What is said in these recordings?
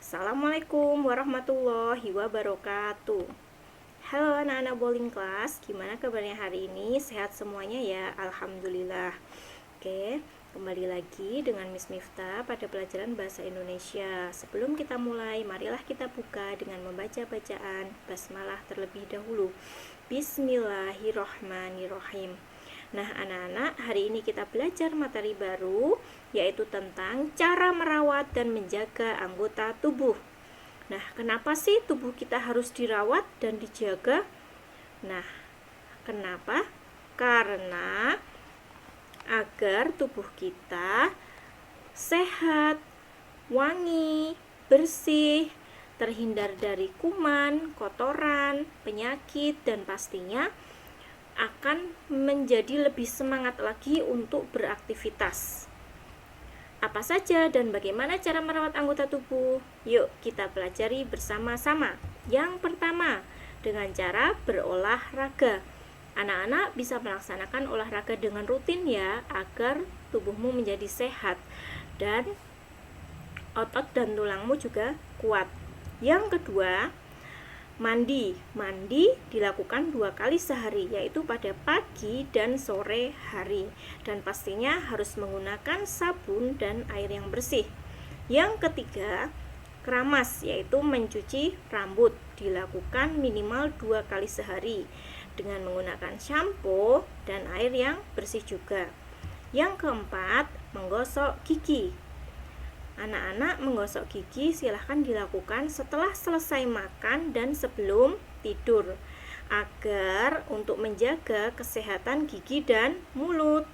Assalamualaikum warahmatullahi wabarakatuh. Halo anak-anak bowling class, gimana kabarnya hari ini? Sehat semuanya ya? Alhamdulillah. Oke, kembali lagi dengan Miss Miftah pada pelajaran Bahasa Indonesia. Sebelum kita mulai, marilah kita buka dengan membaca bacaan basmalah terlebih dahulu. Bismillahirrohmanirrohim. Nah anak-anak, hari ini kita belajar materi baru, yaitu tentang cara merawat dan menjaga anggota tubuh. Nah, kenapa sih tubuh kita harus dirawat dan dijaga? Nah, kenapa? Karena agar tubuh kita sehat, wangi, bersih, terhindar dari kuman, kotoran, penyakit, dan pastinya akan menjadi lebih semangat lagi untuk beraktivitas. Apa saja dan bagaimana cara merawat anggota tubuh? Yuk kita pelajari bersama-sama. Yang pertama, dengan cara berolahraga. Anak-anak bisa melaksanakan olahraga dengan rutin ya, agar tubuhmu menjadi sehat dan otot dan tulangmu juga kuat. Yang kedua, Mandi dilakukan 2 kali sehari, yaitu pada pagi dan sore hari, dan pastinya harus menggunakan sabun dan air yang bersih. Yang ketiga, keramas, yaitu mencuci rambut, dilakukan minimal 2 kali sehari dengan menggunakan shampoo dan air yang bersih juga. Yang keempat, menggosok gigi. Anak-anak menggosok gigi silahkan dilakukan setelah selesai makan dan sebelum tidur, agar untuk menjaga kesehatan gigi dan mulut.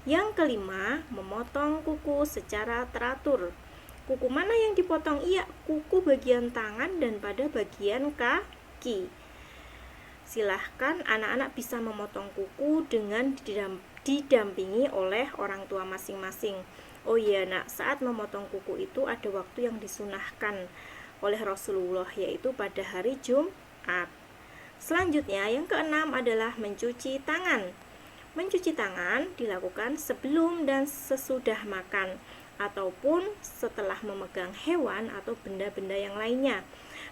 Yang kelima, memotong kuku secara teratur. Kuku mana yang dipotong? Iya, kuku bagian tangan dan pada bagian kaki. Silahkan anak-anak bisa memotong kuku dengan didampingi oleh orang tua masing-masing. Oh iya nak, saat memotong kuku itu ada waktu yang disunahkan oleh Rasulullah, yaitu pada hari Jumat. Selanjutnya yang keenam adalah mencuci tangan. Mencuci tangan dilakukan sebelum dan sesudah makan, ataupun setelah memegang hewan atau benda-benda yang lainnya.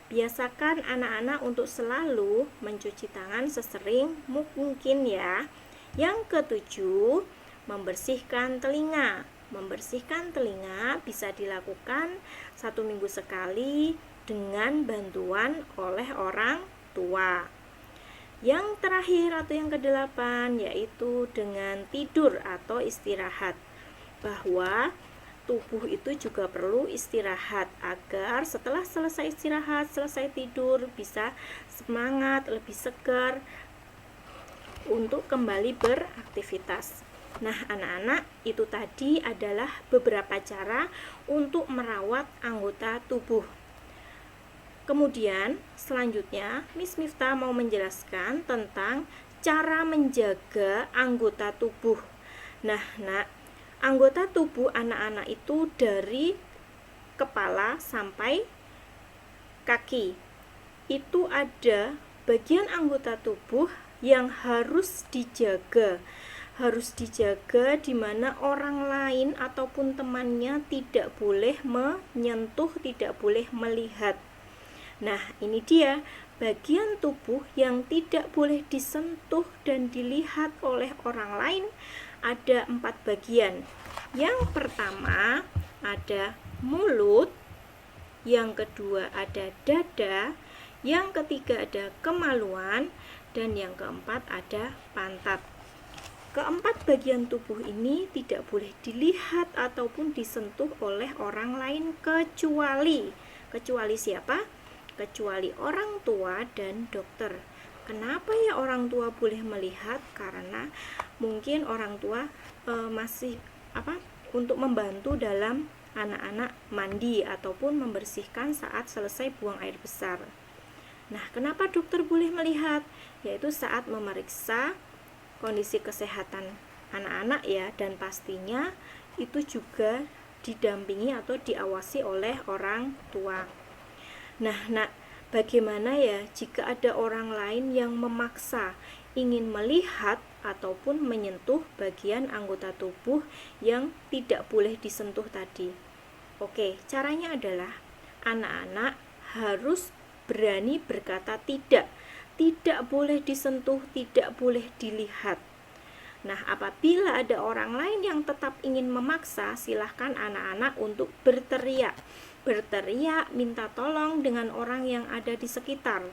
Biasakan anak-anak untuk selalu mencuci tangan sesering mungkin ya. Yang ketujuh, membersihkan telinga. Membersihkan telinga bisa dilakukan 1 minggu sekali dengan bantuan oleh orang tua. Yang terakhir atau yang kedelapan, yaitu dengan tidur atau istirahat. Bahwa tubuh itu juga perlu istirahat agar setelah selesai istirahat, selesai tidur, bisa semangat, lebih segar untuk kembali beraktivitas. Nah anak-anak, itu tadi adalah beberapa cara untuk merawat anggota tubuh. Kemudian selanjutnya Miss Miftah mau menjelaskan tentang cara menjaga anggota tubuh. Nah anggota tubuh anak-anak itu dari kepala sampai kaki. Itu ada bagian anggota tubuh yang harus dijaga. Harus dijaga di mana orang lain ataupun temannya tidak boleh menyentuh, tidak boleh melihat. Nah, ini dia bagian tubuh yang tidak boleh disentuh dan dilihat oleh orang lain. Ada 4 bagian. Yang pertama ada mulut, yang kedua ada dada, yang ketiga ada kemaluan, dan yang keempat ada pantat. Keempat bagian tubuh ini tidak boleh dilihat ataupun disentuh oleh orang lain kecuali siapa? Kecuali orang tua dan dokter. Kenapa ya orang tua boleh melihat? Karena mungkin orang tua masih untuk membantu dalam anak-anak mandi ataupun membersihkan saat selesai buang air besar. Nah, kenapa dokter boleh melihat? Yaitu saat memeriksa kondisi kesehatan anak-anak ya, dan pastinya itu juga didampingi atau diawasi oleh orang tua. Nah, bagaimana ya jika ada orang lain yang memaksa ingin melihat ataupun menyentuh bagian anggota tubuh yang tidak boleh disentuh tadi? Oke, caranya adalah anak-anak harus berani berkata tidak. Tidak boleh disentuh, tidak boleh dilihat. Nah, apabila ada orang lain yang tetap ingin memaksa, silahkan anak-anak untuk berteriak. Berteriak, minta tolong dengan orang yang ada di sekitar.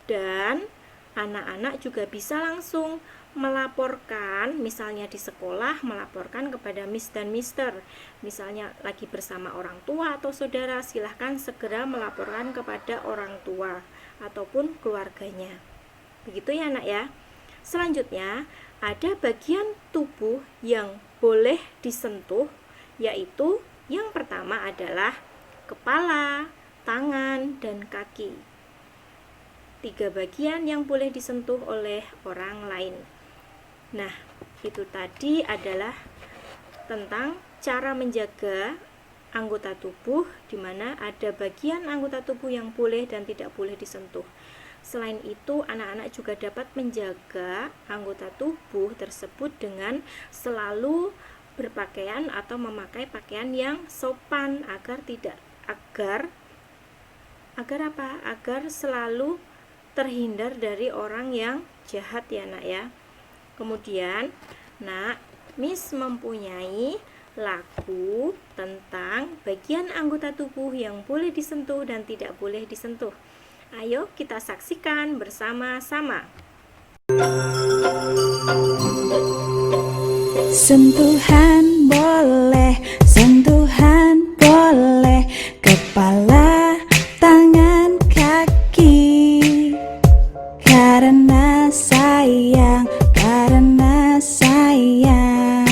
Dan anak-anak juga bisa langsung melaporkan, misalnya di sekolah, melaporkan kepada Miss dan Mister. Misalnya lagi bersama orang tua atau saudara, silahkan segera melaporkan kepada orang tua ataupun keluarganya. Begitu ya anak ya. Selanjutnya, ada bagian tubuh yang boleh disentuh, yaitu yang pertama adalah kepala, tangan, dan kaki. 3 bagian yang boleh disentuh oleh orang lain. Nah, itu tadi adalah tentang cara menjaga anggota tubuh, di mana ada bagian anggota tubuh yang boleh dan tidak boleh disentuh. Selain itu, anak-anak juga dapat menjaga anggota tubuh tersebut dengan selalu berpakaian atau memakai pakaian yang sopan agar selalu terhindar dari orang yang jahat ya nak ya. Kemudian, nak, Miss mempunyai lagu tentang bagian anggota tubuh yang boleh disentuh dan tidak boleh disentuh. Ayo kita saksikan bersama-sama. Sentuhan boleh, sentuhan boleh, kepala, tangan, kaki. Karena sayang, karena sayang,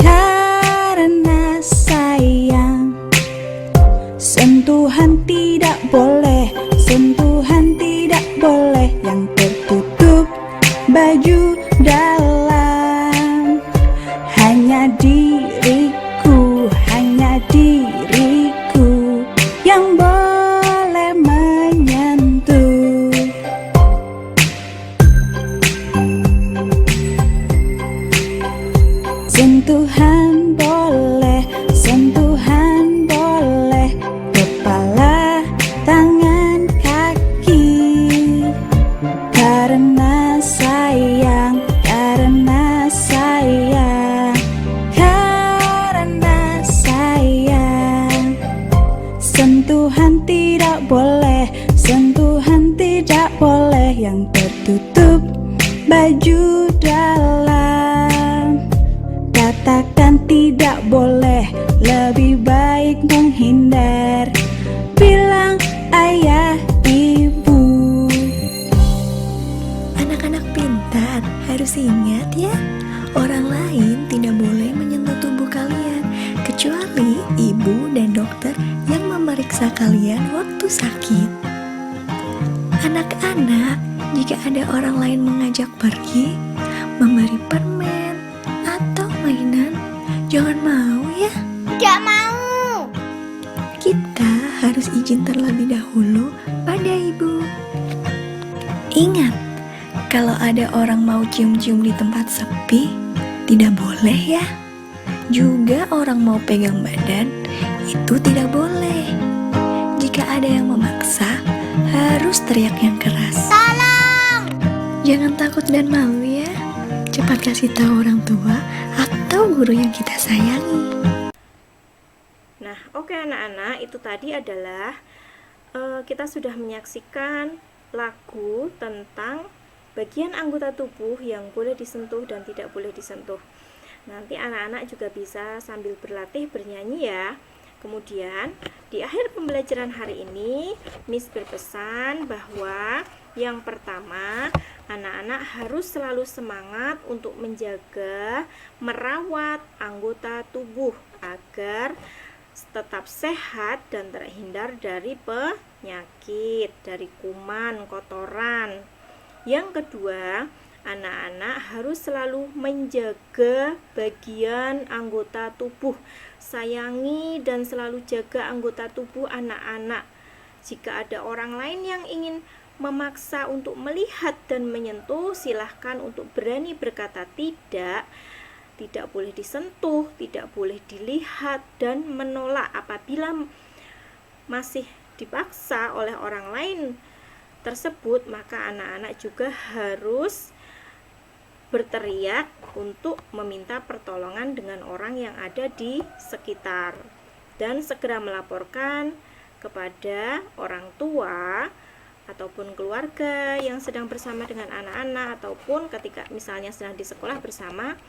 karena sayang. Sentuhan tidak boleh, sentuhan tidak boleh yang tertutup baju dalam. Hanya diriku yang boleh menyentuh. Sentuhan boleh, sentuhan boleh, kepala, tangan, kaki. Karena sayang, karena sayang, karena sayang. Sentuhan tidak boleh, sentuhan tidak boleh yang tertutup baju dalam. Katakan tidak boleh, lebih baik menghindar. Bilang ayah, ibu. Anak-anak pintar harus ingat ya, orang lain tidak boleh menyentuh tubuh kalian kecuali ibu dan dokter yang memeriksa kalian waktu sakit. Anak-anak, jika ada orang lain mengajak pergi, memberi permen atau mainan, jangan mau ya. Tidak mau. Kita harus izin terlebih dahulu pada ibu. Ingat, kalau ada orang mau cium-cium di tempat sepi, tidak boleh ya. Juga orang mau pegang badan, itu tidak boleh. Jika ada yang memaksa, harus teriak yang keras. Tolong. Jangan takut dan malu ya. Cepat kasih tahu orang tua atau guru yang kita sayangi. Nah, oke anak-anak, itu tadi adalah kita sudah menyaksikan lagu tentang bagian anggota tubuh yang boleh disentuh dan tidak boleh disentuh. Nanti anak-anak juga bisa sambil berlatih bernyanyi ya. Kemudian di akhir pembelajaran hari ini, Miss berpesan bahwa yang pertama, anak-anak harus selalu semangat untuk menjaga, merawat anggota tubuh agar tetap sehat dan terhindar dari penyakit, dari kuman, kotoran. Yang kedua, anak-anak harus selalu menjaga bagian anggota tubuh. Sayangi dan selalu jaga anggota tubuh anak-anak. Jika ada orang lain yang ingin memaksa untuk melihat dan menyentuh, silahkan untuk berani berkata tidak. Tidak boleh disentuh, tidak boleh dilihat, dan menolak apabila masih dipaksa oleh orang lain tersebut, maka anak-anak juga harus berteriak untuk meminta pertolongan dengan orang yang ada di sekitar dan segera melaporkan kepada orang tua ataupun keluarga yang sedang bersama dengan anak-anak, ataupun ketika misalnya sedang di sekolah bersama,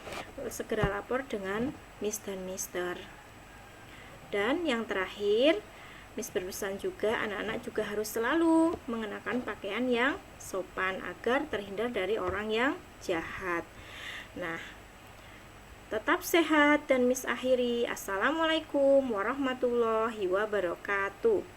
segera lapor dengan Miss dan Mister. Dan yang terakhir, Miss berpesan juga anak-anak juga harus selalu mengenakan pakaian yang sopan agar terhindar dari orang yang jahat. Nah, tetap sehat dan Miss akhiri. Assalamualaikum warahmatullahi wabarakatuh.